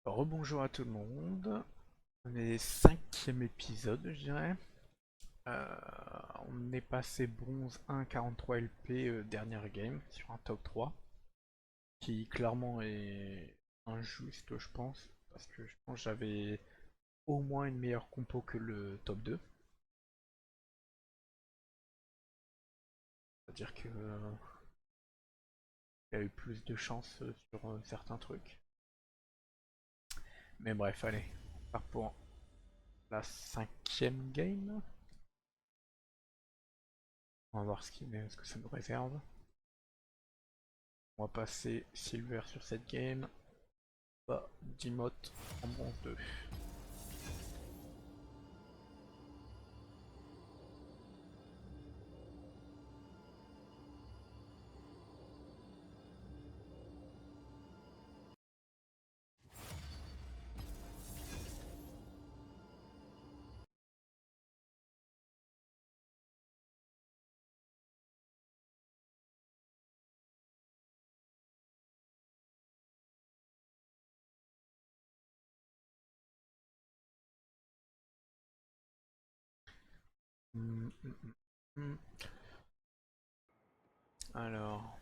Rebonjour à tout le monde. On est cinquième épisode, je dirais. Euh, on est passé bronze 1 43 LP dernière game sur un top 3 qui clairement est injuste, je pense, parce que je pense que j'avais au moins une meilleure compo que le top 2. C'est-à-dire que il y a eu plus de chance sur certains trucs. Mais bref, allez, on part pour la cinquième game. On va voir ce que ça nous réserve. On va passer Silver sur cette game. Bah, Dimote en bronze 2. Hum, hum, hum. Alors,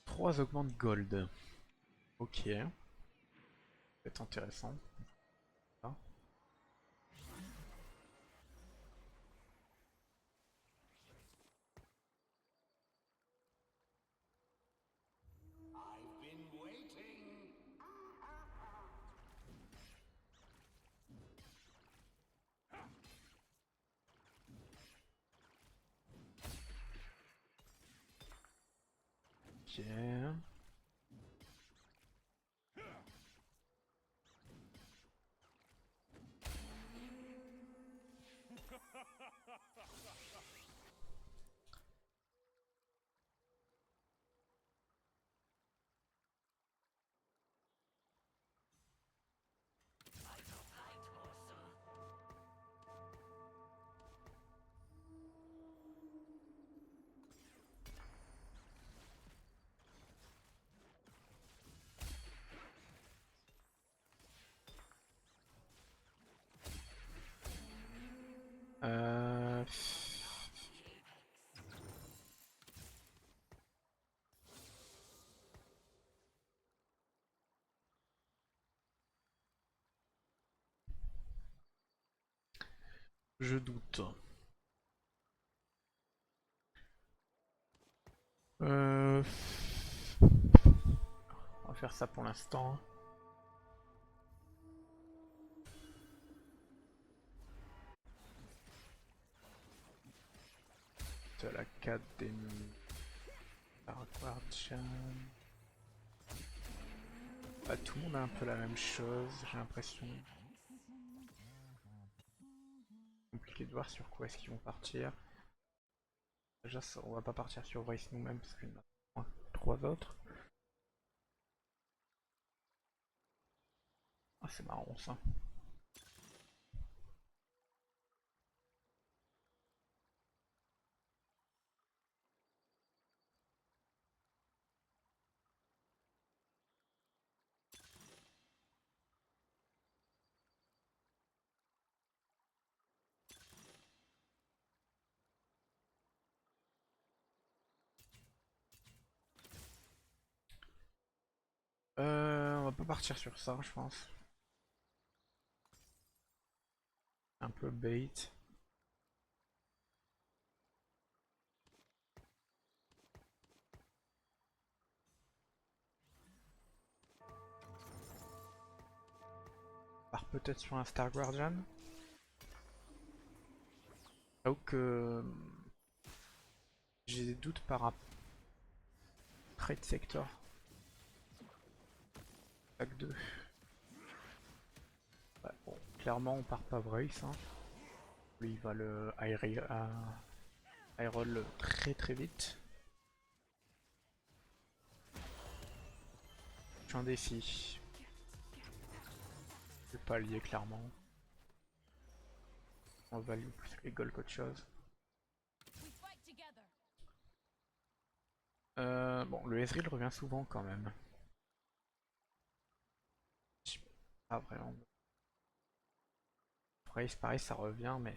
3 augmentent gold. Ok, c'est intéressant. Ah. Ok. Euh... Je doute. Euh... On va faire ça pour l'instant. De l'académie. Guardian. Bah, tout le monde a un peu la même chose, j'ai l'impression. Compliqué de voir sur quoi est-ce qu'ils vont partir. Déjà, on va pas partir sur Vrace nous-mêmes parce qu'il y en a 3 autres. Ah, c'est marrant ça. On va pas partir sur ça, je pense. Un peu bait. On part peut-être sur un Star Guardian. J'avoue que j'ai des doutes par rapport à Trade Sector. Pack 2. Ouais, bon, clairement, on part pas Brace. Hein. Lui, il va le high roll très très vite. Je suis un défi. Je vais pas lier clairement. On value plus les gold qu'autre chose. Bon, le Ezreal revient souvent quand même. Pas vraiment. Race, pareil, ça revient, mais...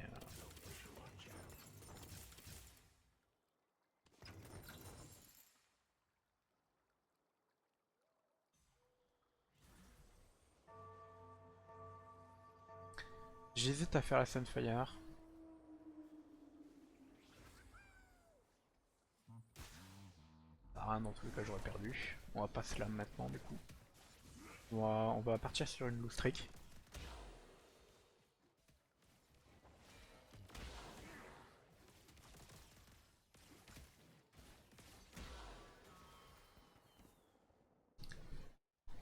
J'hésite à faire la Sunfire. Ah, dans tous les cas, j'aurais perdu. On va pas slam maintenant, du coup. On va partir sur une loose streak.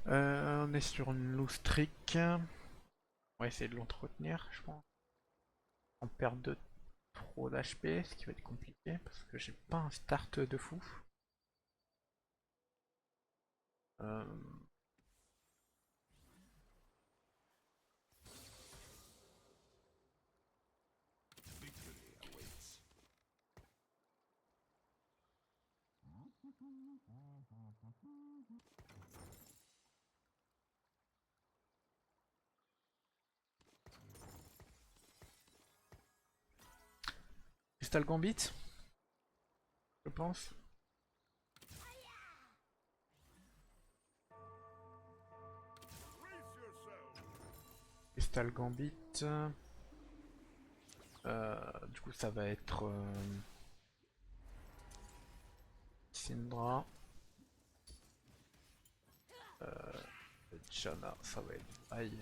On est sur une loose streak. On va essayer de l'entretenir, je pense. En perte de trop d'HP, ce qui va être compliqué parce que j'ai pas un start de fou. Euh... Crystal Gambit, je pense. Crystal Gambit. Du coup, ça va être Syndra. Janna, ça va être Aïe.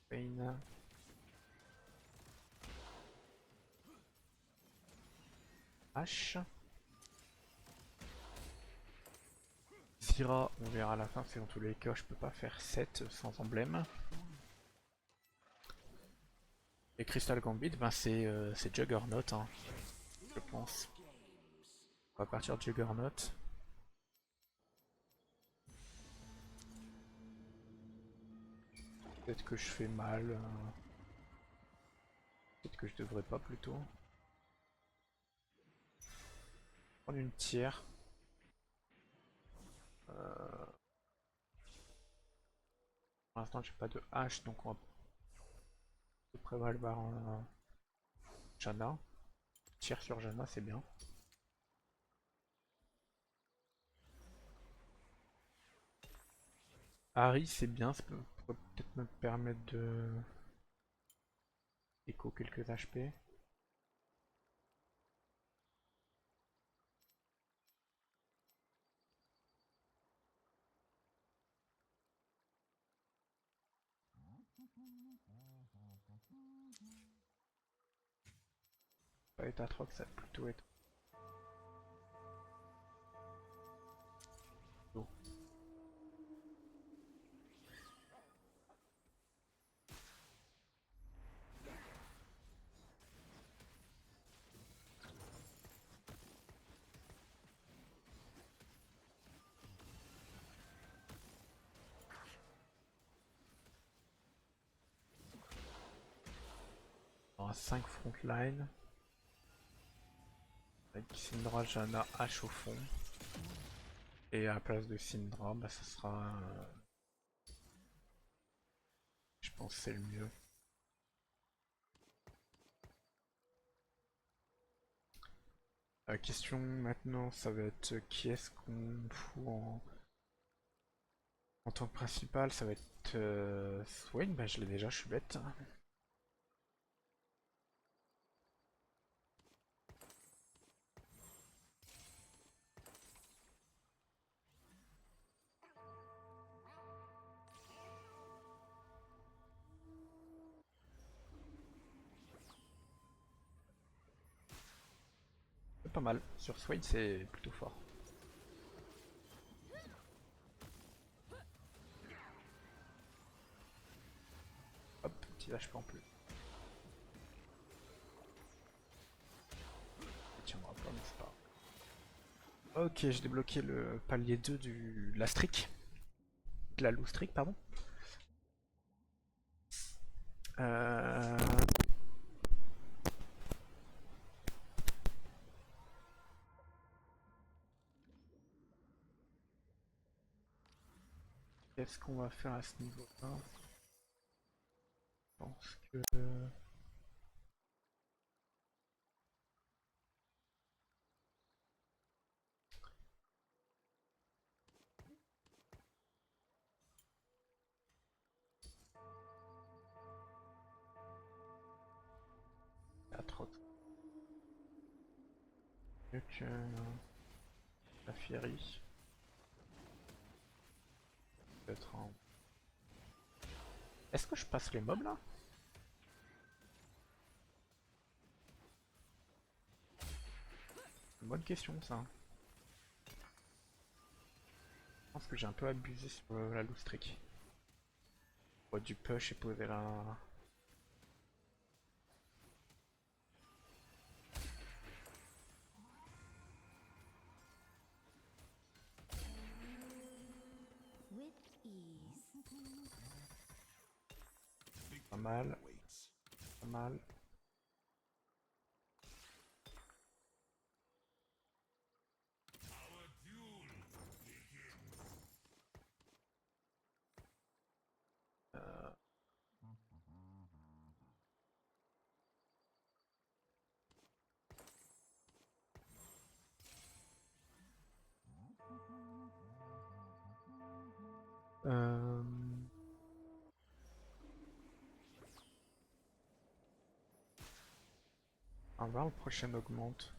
Pain. H. Zyra, on verra à la fin, c'est dans tous les cas, je peux pas faire 7 sans emblème. Et Crystal Gambit, ben c'est Juggernaut, hein, je pense. On va partir de Juggernaut. Peut-être que je fais mal. Peut-être que je devrais pas plutôt. Prendre une tiers. Pour l'instant j'ai pas de hache donc on va prévaloir Janna. Tiers sur Janna c'est bien. Harry c'est bien, ça pourrait peut-être me permettre de écho quelques HP. Pas être Atrox, ça va plutôt être. Oh. On aura 5 frontline. Avec Syndra, Janna, H au fond. Et à la place de Syndra, bah, ça sera. Je pense que c'est le mieux. La question maintenant, ça va être qui est-ce qu'on fout en tant que principal. Ça va être Swain, bah je l'ai déjà, je suis bête. C'est pas mal. Sur Swain, c'est plutôt fort. Hop, petit HP en plus. Il tiendra pas, mais c'est pas grave. Ok, j'ai débloqué le palier 2 de la streak. De la low streak, pardon. Euh... Qu'est-ce qu'on va faire à ce niveau-là? Je pense que... Ah, trop mieux que la Fury. Peut-être en... Est-ce que je passe les mobs là? Une bonne question ça. Je pense que j'ai un peu abusé sur la loose trick. Du push et poser la... With ease. Pas mal. Pas mal. Euh, euh, On va voir le prochain augmente.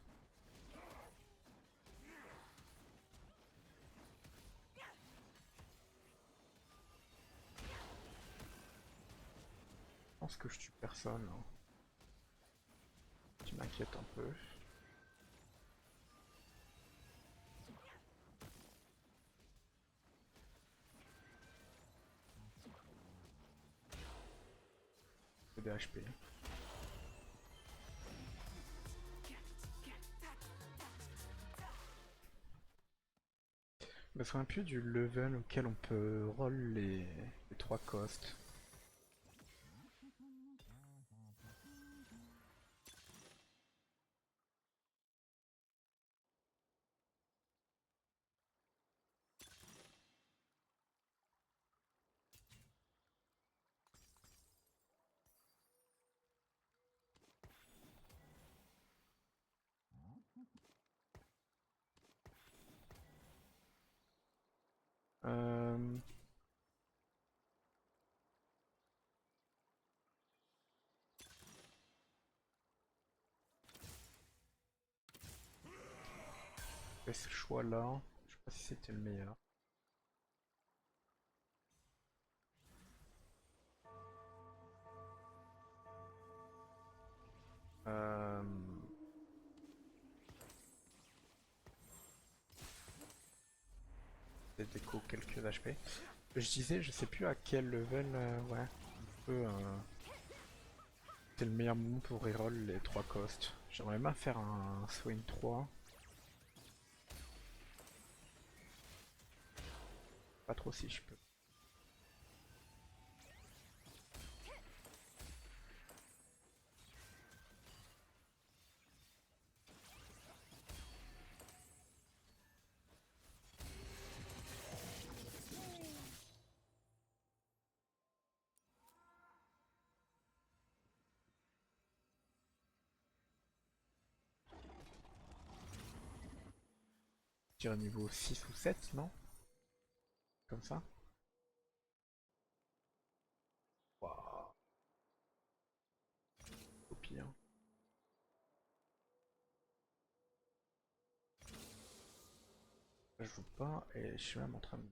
Je pense que je tue personne, hein. Qui m'inquiète un peu. C'est des HP. Je me souviens plus du level auquel on peut roll les 3 costs. Euh... Fais ce choix là. Je sais pas si c'était le meilleur. Euh... Déco quelques HP. Je disais, je sais plus à quel level, ouais, on peut, c'est le meilleur moment pour reroll les 3 costs. J'aimerais bien faire un Swing 3. Pas trop si je peux. Je dirais niveau 6 ou 7, non? Comme ça. Waouh. Au pire. Je joue pas et je suis même en train de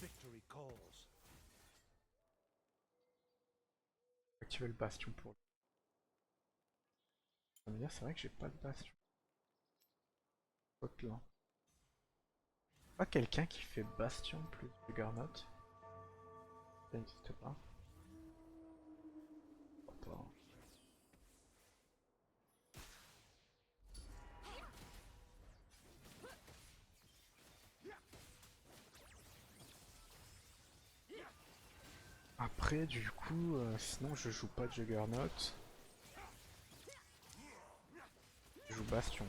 Victory calls. activer le bastion pour lui. Ça veut dire c'est vrai que j'ai pas de bastion. Hop là. Pas quelqu'un qui fait bastion plus Juggernaut. Ça n'existe pas. Je crois pas. Après, du coup, sinon je joue pas de Juggernaut. Je joue Bastion.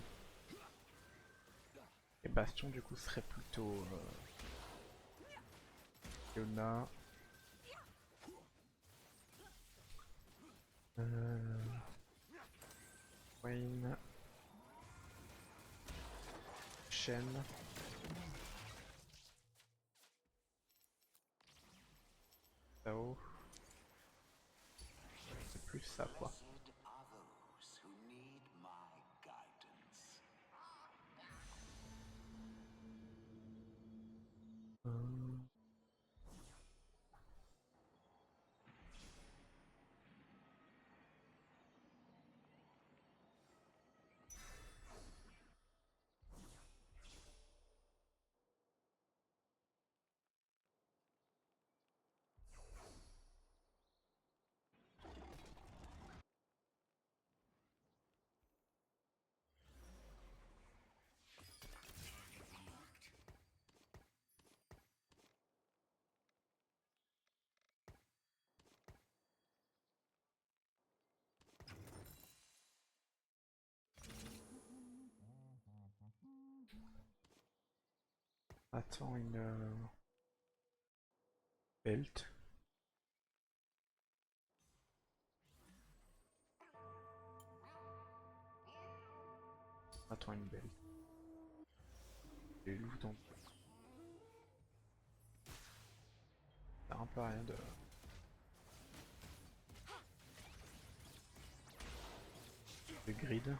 Et bastions du coup serait plutôt Leona. Wayne. Shen. Tao. C'est plus ça quoi. Attends une belt. Attends une belt. Les loups donc. Ça un peu rien de grid.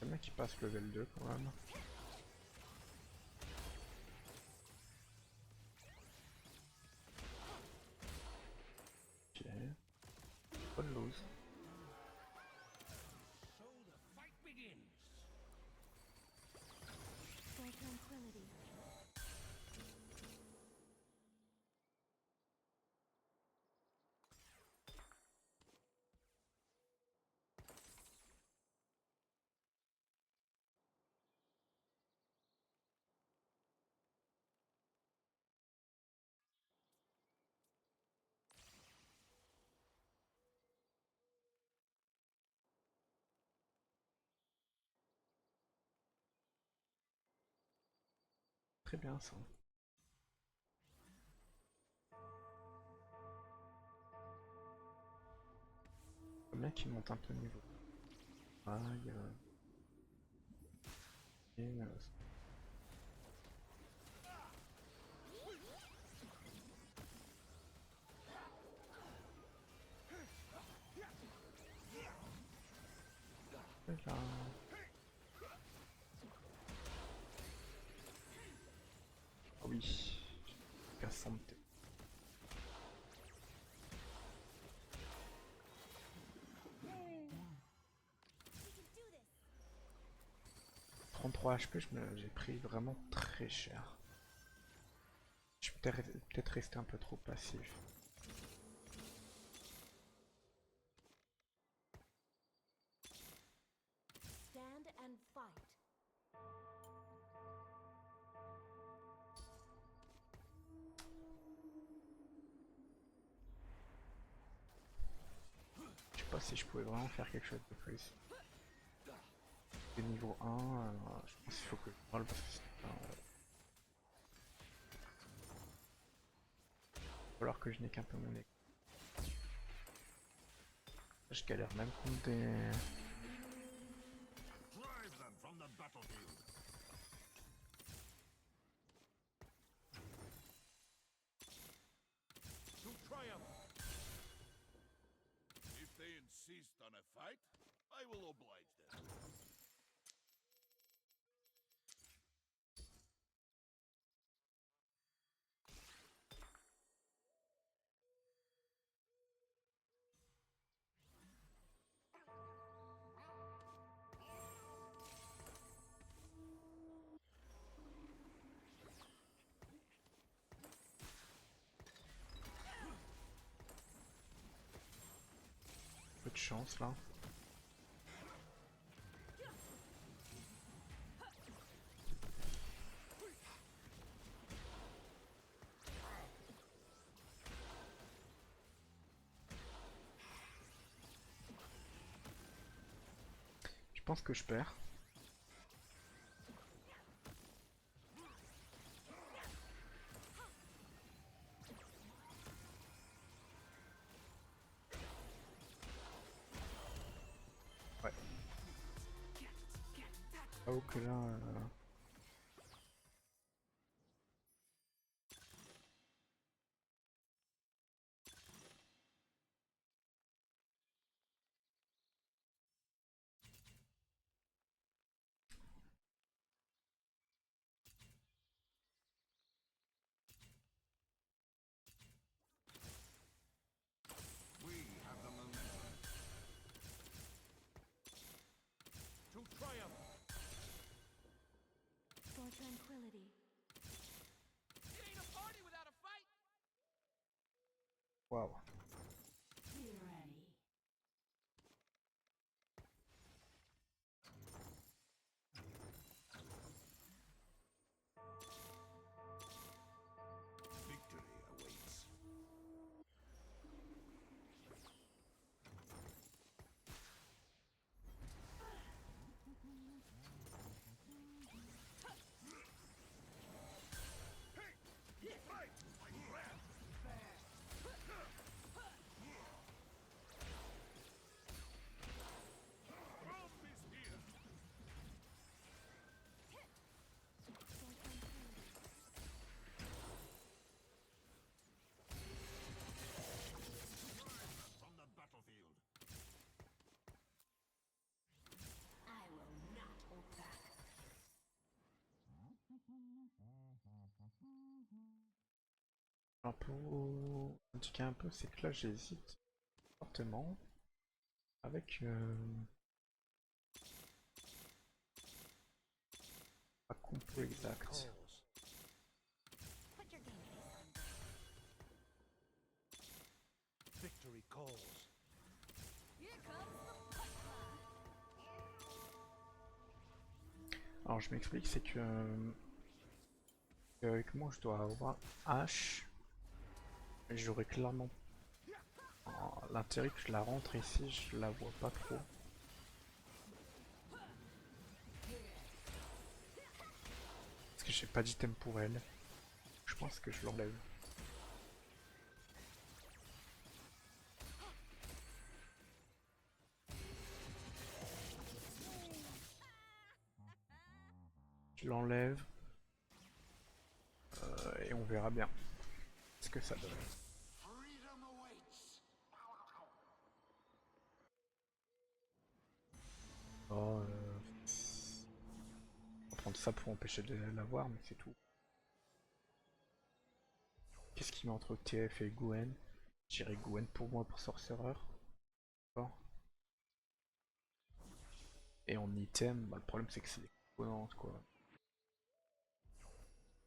Le mec qui passe level 2 quand même. Ok. Bonne lose. So the fight begins. For tranquility. Très bien ça. Le mec il monte un peu de niveau. Ah, il y a... et, là. Ah oui. Cassante. We can do this. 33 HP, j'ai pris vraiment très cher. Je suis peut-être resté un peu trop passif. Stand and fight. Je sais pas si je pouvais vraiment faire quelque chose de plus. C'est niveau 1, je pense qu'il faut que je parle parce que sinon, il va falloir que je n'ai qu'un peu mon équipe. Je galère même contre des... Drive them from the battlefield. To triumph. If they insist on a fight, I will oblige them. Peu de chance là. pense que je perds. Ouais. J'avoue que là... We have the momentum. To triumph. For tranquility. It ain't a party without a fight. Waouh. Be ready. Victory awaits. Trump is here. For tranquility. From the battlefield. I will not hold back. Un peu... indiquer un peu, c'est que là j'hésite fortement avec... un compo exact. Put your game face on. Victory calls. Here comes the punchline. Alors je m'explique, c'est que... avec moi je dois avoir H. Et j'aurais clairement... l'intérêt que je la rentre ici, je la vois pas trop. Parce que j'ai pas d'item pour elle. Je pense que je l'enlève. Je l'enlève. Et on verra bien ce que ça donne. Freedom awaits. Oh, on va prendre ça pour empêcher de l'avoir, mais c'est tout. Qu'est-ce qu'il met entre TF et Gwen? J'irai Gwen pour moi pour Sorcerer. D'accord. Et en item, bah, le problème c'est que c'est des composantes quoi.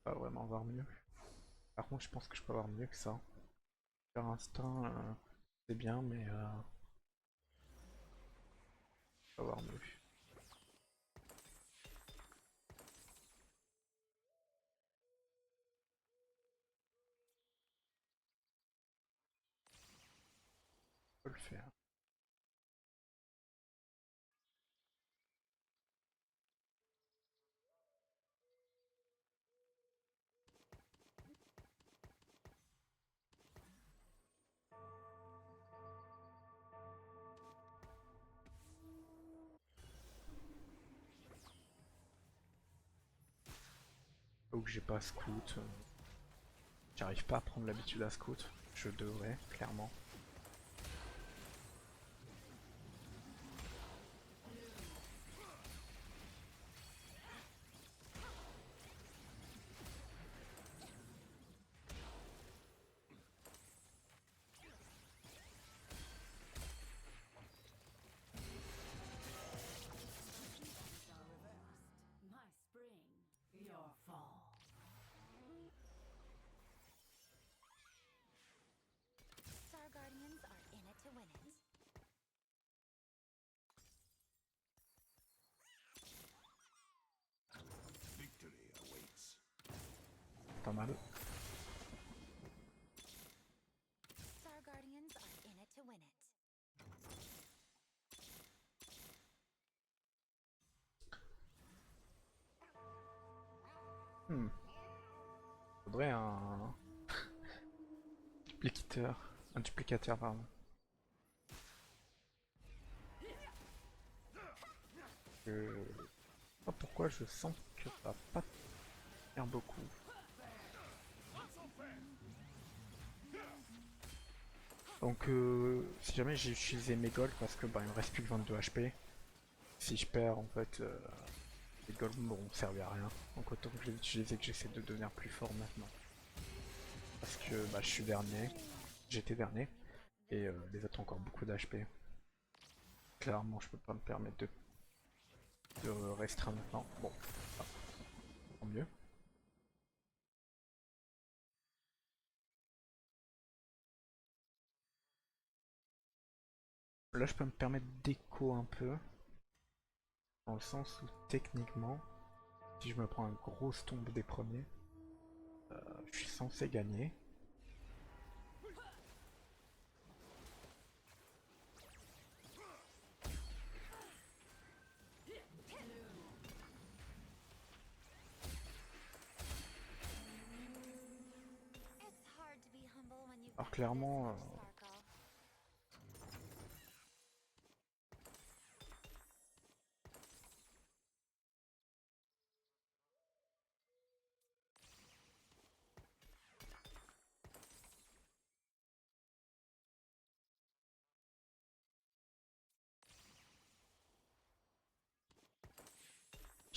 Pas vraiment avoir mieux. Par contre, je pense que je peux avoir mieux que ça. Faire instinct, c'est bien, mais je peux avoir mieux. Je peux le faire. Ou que j'ai pas scout. J'arrive pas à prendre l'habitude à scout. Je devrais, clairement. My spring, your fall. Star Guardians are in it to win it. Victory awaits. Pas mal. Star Guardians are in it to win it. Hmm. Faudrait un duplicateur. Un duplicateur, pardon. Je sais pas pourquoi je sens que ça va pas faire beaucoup. Donc si jamais j'ai utilisé mes golds parce que bah il me reste plus que 22 HP. Si je perds en fait les golds m'auront servi à rien. Donc autant que je les utilise et que j'essaie de devenir plus fort maintenant. Parce que bah je suis dernier. J'étais dernier. Et les autres ont encore beaucoup d'HP. Clairement je peux pas me permettre de restreindre maintenant. Bon, ah, tant mieux. Là je peux me permettre d'écho un peu. Dans le sens où techniquement, si je me prends un gros tombe des premiers, je suis censé gagner. It's hard to be humble when you've Alors got clairement, this much sparkle.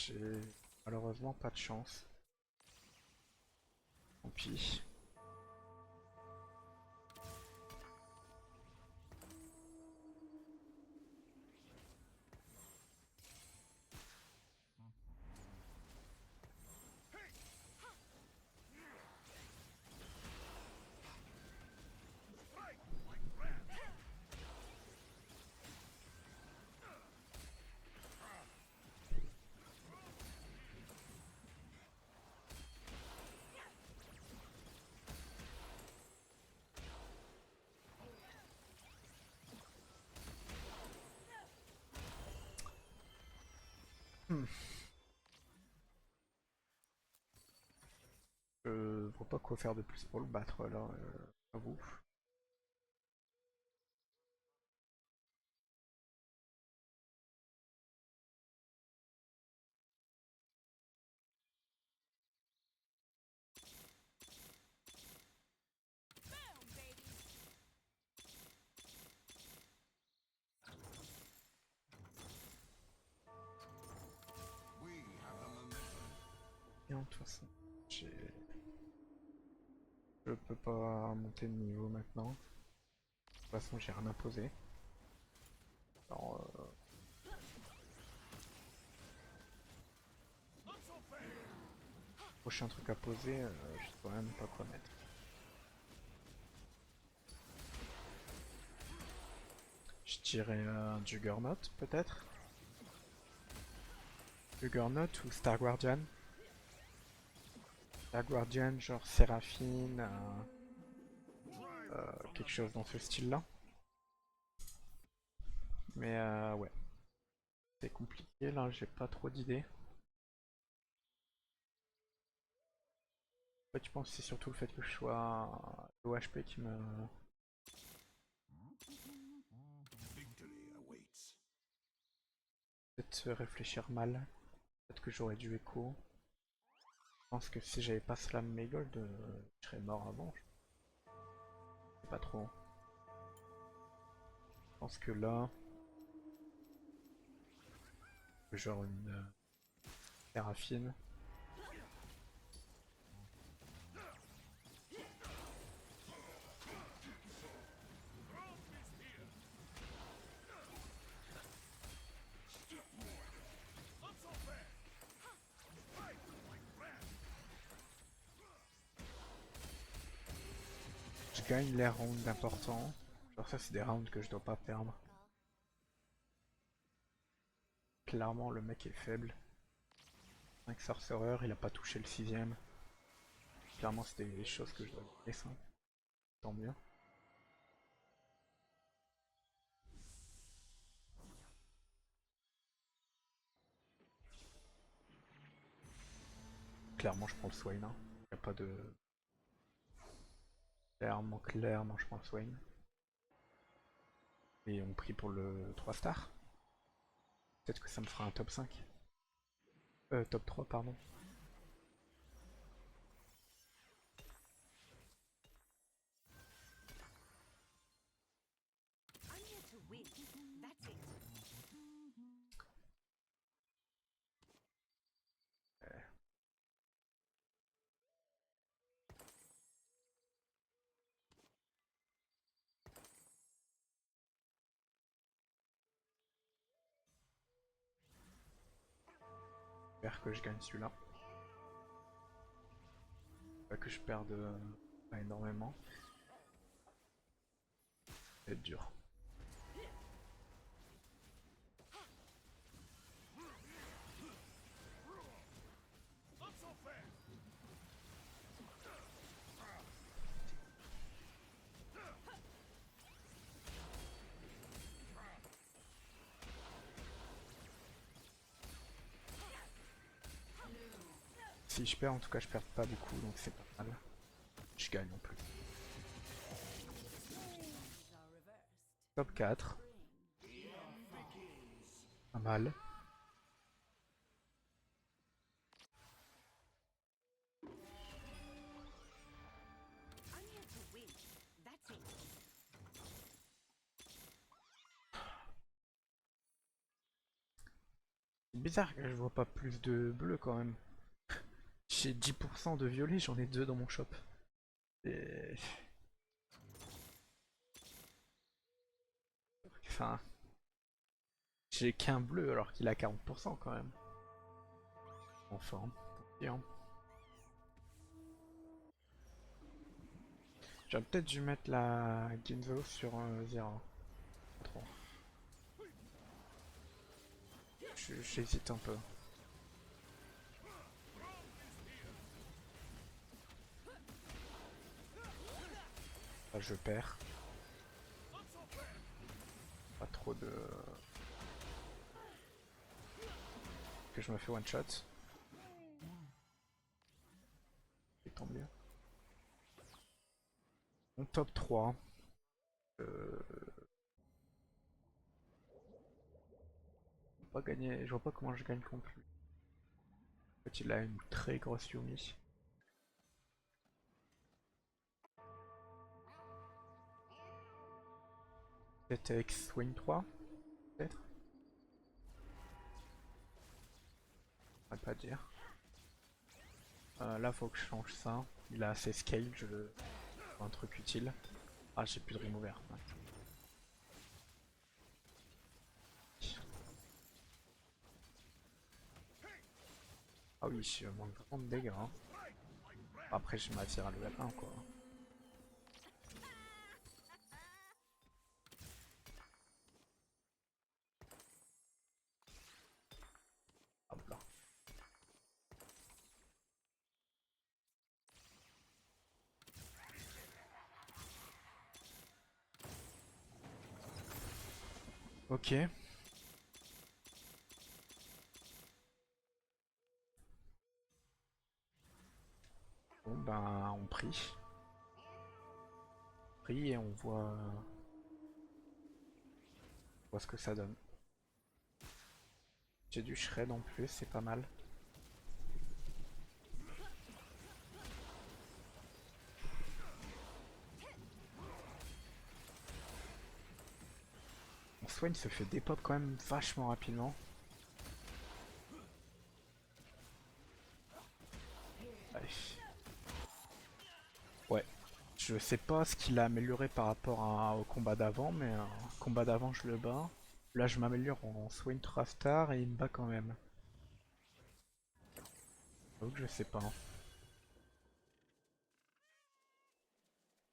j'ai malheureusement pas de chance. Tant pis. Hmm. Je vois pas quoi faire de plus pour le battre là, j'avoue. Boom, baby. We have the momentum. Et de toute façon, je peux pas monter de niveau maintenant. De toute façon, j'ai rien imposé. Alors, prochain truc à poser, je sais même pas quoi mettre. Je dirais un Juggernaut peut-être. Juggernaut ou Star Guardian. Star Guardian, genre Séraphine, quelque chose dans ce style-là. Mais ouais, c'est compliqué là, j'ai pas trop d'idées. En fait, je pense que c'est surtout le fait que je sois l'OHP qui me... Victory awaits. Peut-être réfléchir mal. Peut-être que j'aurais dû écho. Je pense que si j'avais pas slam mes gold, je serais mort avant. Je sais pas trop. Je pense que là, genre une Séraphine. Je gagne les rounds importants. Genre ça c'est des rounds que je dois pas perdre. Clairement le mec est faible. 5 Sorcerer, il a pas touché le 6ème. Clairement c'était des choses que je dois gagner ça. Tant mieux. clairement je prends le Swain. Hein. Y a pas de... Clairement je prends le Swain. Et on prie pour le 3 star. Peut-être que ça me fera un top 5. Top 3 pardon. I'm here to win. That's it. J'espère que je gagne celui-là. Pas que je perde pas énormément. Ça va être dur. Not so fast. Si je perds, en tout cas je perds pas beaucoup, donc c'est pas mal. Je gagne en plus. Top 4. Pas mal. I'm here to win. That's it. C'est bizarre que je vois pas plus de bleu quand même. J'ai 10% de violet, j'en ai 2 dans mon shop. Et... Enfin... J'ai qu'un bleu alors qu'il a 40% quand même. En forme. Tant pis, hein. J'aurais peut-être dû mettre la Ginzo sur Zera. Trop. J'hésite un peu. Là, je perds. Pas trop de... Que je me fais one shot. Et tant mieux. Mon top 3. Pas gagner, je vois pas comment je gagne contre lui. En fait, il a une très grosse Yumi. Peut-être avec Swain 3, peut-être. On va pas dire. Là, faut que je change ça. Il a assez scale, je veux un truc utile. Ah, j'ai plus de remover. Ouais. Ah oui, je manque vraiment de dégâts. Hein. Après, je m'attire à level 1 quoi. Hop là. Ok. Bon ben, on prie. On prie et on voit ce que ça donne. J'ai du shred en plus, c'est pas mal. Mon Swain se fait dépop quand même vachement rapidement. Allez. Ouais. Je sais pas ce qu'il a amélioré par rapport au combat d'avant, mais combat d'avant je le bats. Là je m'améliore en Swain 3 star et il me bat quand même. Donc je sais pas. Hein.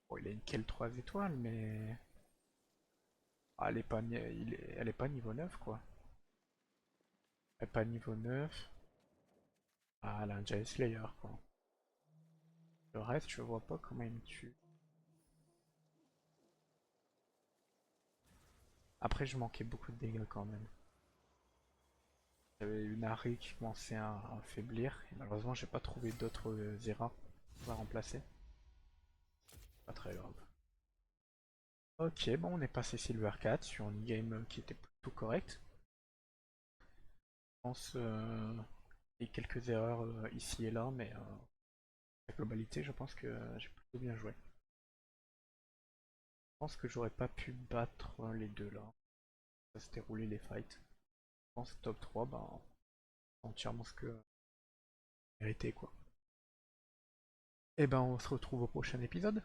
Bon, il a une Kell 3 étoiles, mais... Ah, elle est pas niveau 9 quoi. Elle est pas niveau 9. Ah, elle a un Giant Slayer quoi. Le reste, je vois pas comment il me tue. Après, je manquais beaucoup de dégâts quand même. J'avais une Harry qui commençait à affaiblir. Et malheureusement, j'ai pas trouvé d'autres Zera pour la remplacer. Pas très grave. Ok, bon, on est passé Silver 4 sur une game qui était plutôt correcte. Je pense il y a quelques erreurs ici et là, mais la globalité, je pense que j'ai plutôt bien joué. Je pense que j'aurais pas pu battre les deux là. Ça se déroulait les fights. Je pense top 3, ben, entièrement ce que mérité quoi. Et ben on se retrouve au prochain épisode.